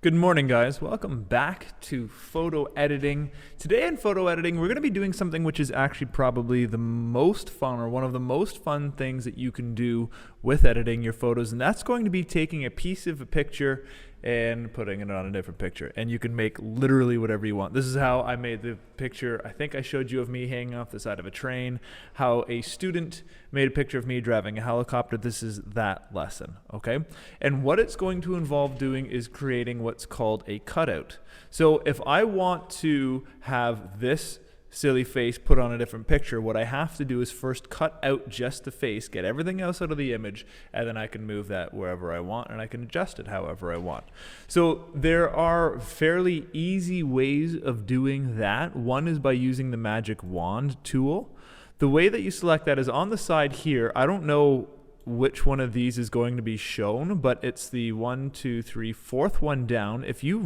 Good morning, guys. Welcome back to photo editing. Today in photo editing, we're going to be doing something which is actually probably the most fun, or one of the most fun things that you can do with editing your photos, and that's going to be taking a piece of a picture and putting it on a different picture. And you can make literally whatever you want. This is how I made the picture I think I showed you of me hanging off the side of a train, how a student made a picture of me driving a helicopter. This is that lesson, okay? And what it's going to involve doing is creating what's called a cutout. So if I want to have this silly face put on a different picture, what I have to do is first cut out just the face, get everything else out of the image, and then I can move that wherever I want, and I can adjust it however I want. So there are fairly easy ways of doing that. One is by using the magic wand tool. The way that you select that is on the side here. I don't know which one of these is going to be shown, but it's the 1, 2, 3, fourth one down. If you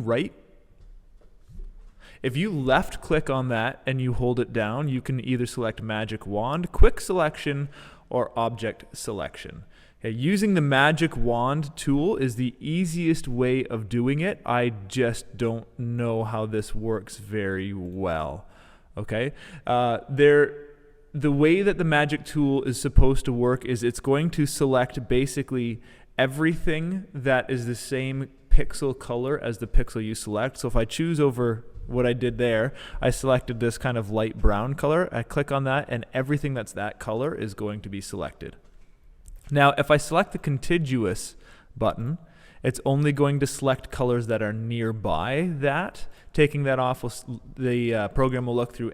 left click on that and you hold it down, you can either select magic wand, quick selection, or object selection. Okay, using the magic wand tool is the easiest way of doing it. I just don't know how this works very well. Okay, the way that the magic tool is supposed to work is it's going to select basically everything that is the same pixel color as the pixel you select. So if I choose over what I did there, I selected this kind of light brown color. I click on that and everything that's that color is going to be selected. Now, if I select the contiguous button, it's only going to select colors that are nearby that. Taking that off, the program will look through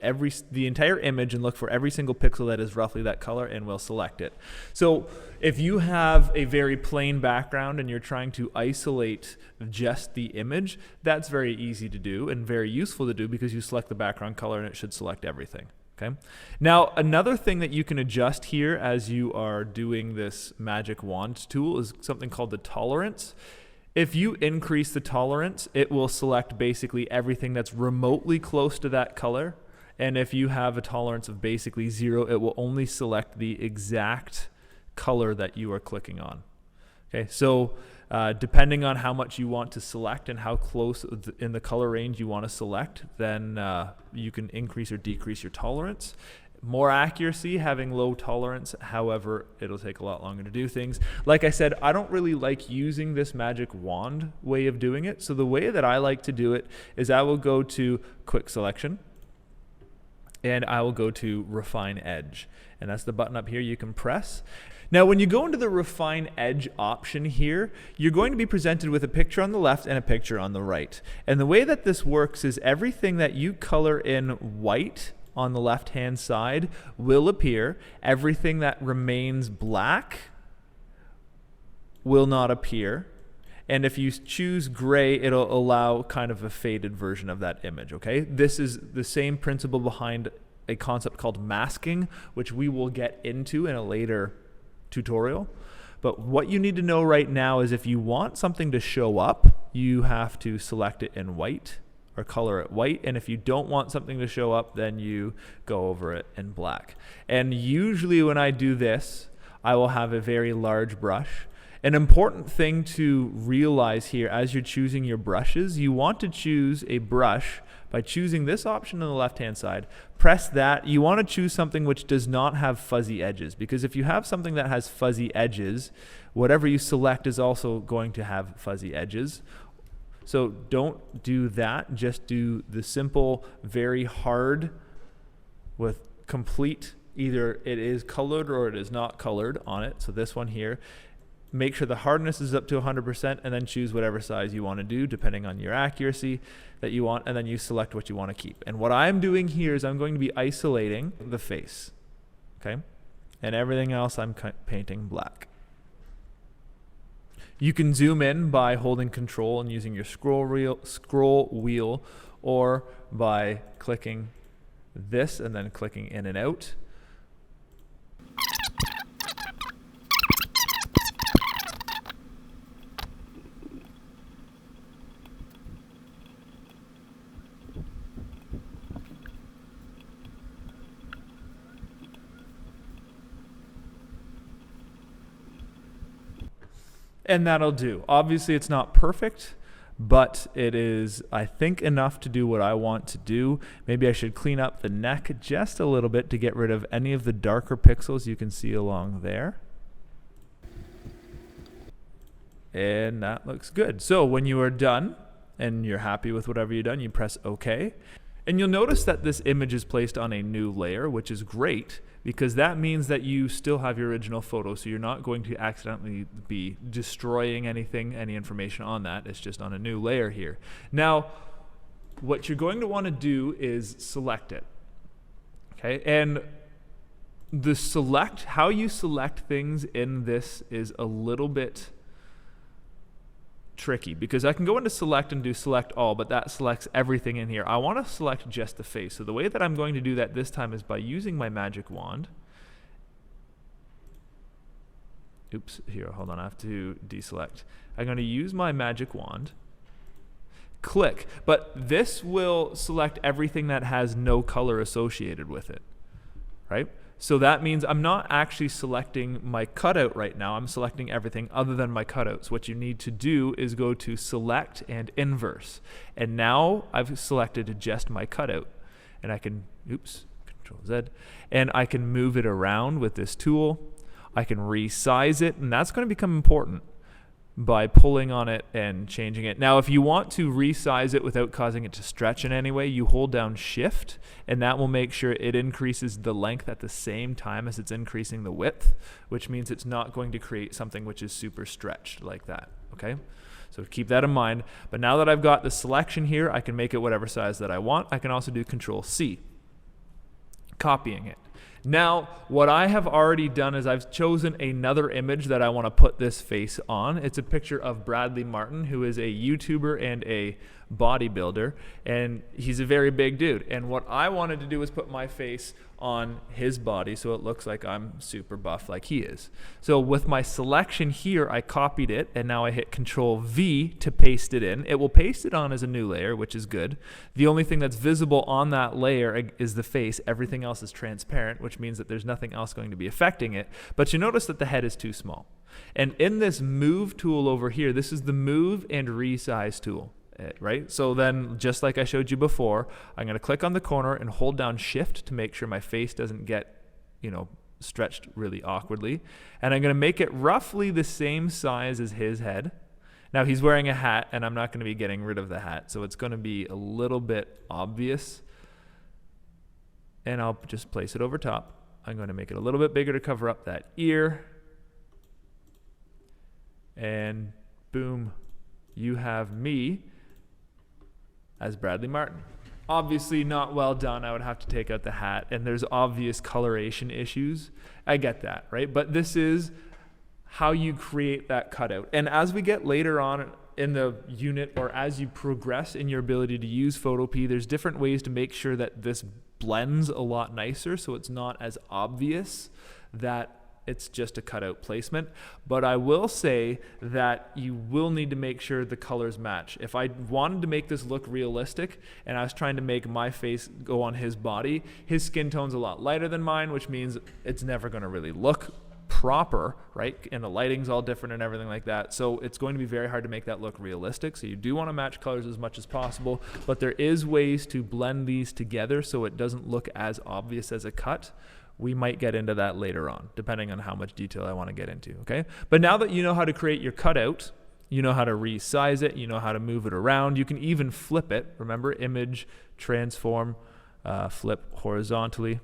the entire image and look for every single pixel that is roughly that color and will select it. So if you have a very plain background and you're trying to isolate just the image, that's very easy to do and very useful to do because you select the background color and it should select everything. Okay. Now, another thing that you can adjust here as you are doing this magic wand tool is something called the tolerance. If you increase the tolerance, it will select basically everything that's remotely close to that color. And if you have a tolerance of basically 0, it will only select the exact color that you are clicking on. Okay, so depending on how much you want to select and how close in the color range you want to select, then you can increase or decrease your tolerance. More accuracy, having low tolerance, however, it'll take a lot longer to do things. Like I said, I don't really like using this magic wand way of doing it. So the way that I like to do it is I will go to quick selection and I will go to refine edge. And that's the button up here you can press. Now, when you go into the refine edge option here, you're going to be presented with a picture on the left and a picture on the right. And the way that this works is everything that you color in white on the left-hand side will appear. Everything that remains black will not appear. And if you choose gray, it'll allow kind of a faded version of that image, okay? This is the same principle behind a concept called masking, which we will get into in a later tutorial. But what you need to know right now is if you want something to show up, you have to select it in white or color it white, and if you don't want something to show up, then you go over it in black. And usually when I do this, I will have a very large brush. An important thing to realize here as you're choosing your brushes, you want to choose a brush by choosing this option on the left-hand side. Press that. You want to choose something which does not have fuzzy edges, because if you have something that has fuzzy edges, whatever you select is also going to have fuzzy edges. So don't do that, just do the simple, very hard with complete, either it is colored or it is not colored on it. So this one here, make sure the hardness is up to 100% and then choose whatever size you want to do depending on your accuracy that you want, and then you select what you want to keep. And what I'm doing here is I'm going to be isolating the face, okay? And everything else I'm painting black. You can zoom in by holding Control and using your scroll wheel, or by clicking this and then clicking in and out. And that'll do. Obviously, it's not perfect, but it is, I think, enough to do what I want to do. Maybe I should clean up the neck just a little bit to get rid of any of the darker pixels you can see along there. And that looks good. So when you are done and you're happy with whatever you've done, you press OK. And you'll notice that this image is placed on a new layer, which is great because that means that you still have your original photo, so you're not going to accidentally be destroying anything, any information on that. It's just on a new layer here. Now, what you're going to want to do is select it. Okay, and how you select things in this is a little bit tricky because I can go into select and do select all, but that selects everything in here. I want to select just the face. So the way that I'm going to do that this time is by using my magic wand. Oops, here, hold on, I have to deselect. I'm going to use my magic wand, click, but this will select everything that has no color associated with it, right? So that means I'm not actually selecting my cutout right now. I'm selecting everything other than my cutouts. What you need to do is go to select and inverse. And now I've selected just my cutout. And I can, oops, Control Z, and I can move it around with this tool. I can resize it, and that's going to become important by pulling on it and changing it. Now, if you want to resize it without causing it to stretch in any way, you hold down Shift, and that will make sure it increases the length at the same time as it's increasing the width, which means it's not going to create something which is super stretched like that, okay? So keep that in mind. But now that I've got the selection here, I can make it whatever size that I want. I can also do Control C, copying it. Now, what I have already done is I've chosen another image that I want to put this face on. It's a picture of Bradley Martin, who is a YouTuber and a bodybuilder, and he's a very big dude. And what I wanted to do was put my face on his body so it looks like I'm super buff like he is. So with my selection here, I copied it, and now I hit Control V to paste it in. It will paste it on as a new layer, which is good. The only thing that's visible on that layer is the face. Everything else is transparent, which means that there's nothing else going to be affecting it. But you notice that the head is too small. And in this move tool over here, this is the move and resize tool. Right? So then, just like I showed you before, I'm going to click on the corner and hold down Shift to make sure my face doesn't get, stretched really awkwardly. And I'm going to make it roughly the same size as his head. Now, he's wearing a hat, and I'm not going to be getting rid of the hat, so it's going to be a little bit obvious. And I'll just place it over top. I'm going to make it a little bit bigger to cover up that ear. And boom, you have me as Bradley Martin. Obviously not well done. I would have to take out the hat, and there's obvious coloration issues. I get that, right? But this is how you create that cutout. And as we get later on in the unit, or as you progress in your ability to use Photopea, there's different ways to make sure that this blends a lot nicer so it's not as obvious that it's just a cutout placement. But I will say that you will need to make sure the colors match. If I wanted to make this look realistic and I was trying to make my face go on his body, his skin tone's a lot lighter than mine, which means it's never going to really look proper, right? And the lighting's all different and everything like that. So it's going to be very hard to make that look realistic. So you do want to match colors as much as possible, but there is ways to blend these together so it doesn't look as obvious as a cut. We might get into that later on, depending on how much detail I want to get into, okay? But now that you know how to create your cutout, you know how to resize it, you know how to move it around, you can even flip it. Remember, image, transform, flip horizontally.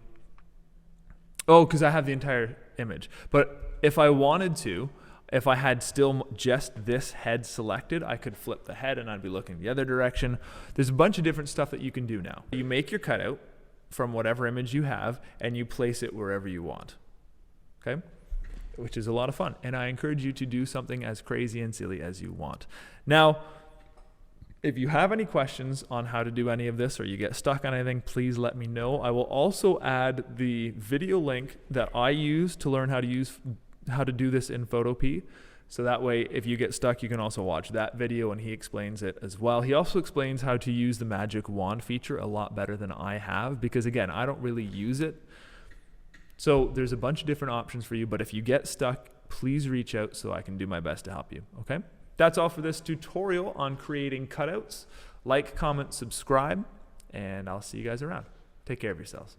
Oh, because I have the entire image. But if I wanted to, if I had still just this head selected, I could flip the head and I'd be looking the other direction. There's a bunch of different stuff that you can do now. You make your cutout from whatever image you have, and you place it wherever you want, okay? Which is a lot of fun, and I encourage you to do something as crazy and silly as you want. Now, if you have any questions on how to do any of this, or you get stuck on anything, please let me know. I will also add the video link that I use to learn how to do this in Photopea. So that way, if you get stuck, you can also watch that video, and he explains it as well. He also explains how to use the magic wand feature a lot better than I have, because again, I don't really use it. So there's a bunch of different options for you, but if you get stuck, please reach out so I can do my best to help you, okay? That's all for this tutorial on creating cutouts. Like, comment, subscribe, and I'll see you guys around. Take care of yourselves.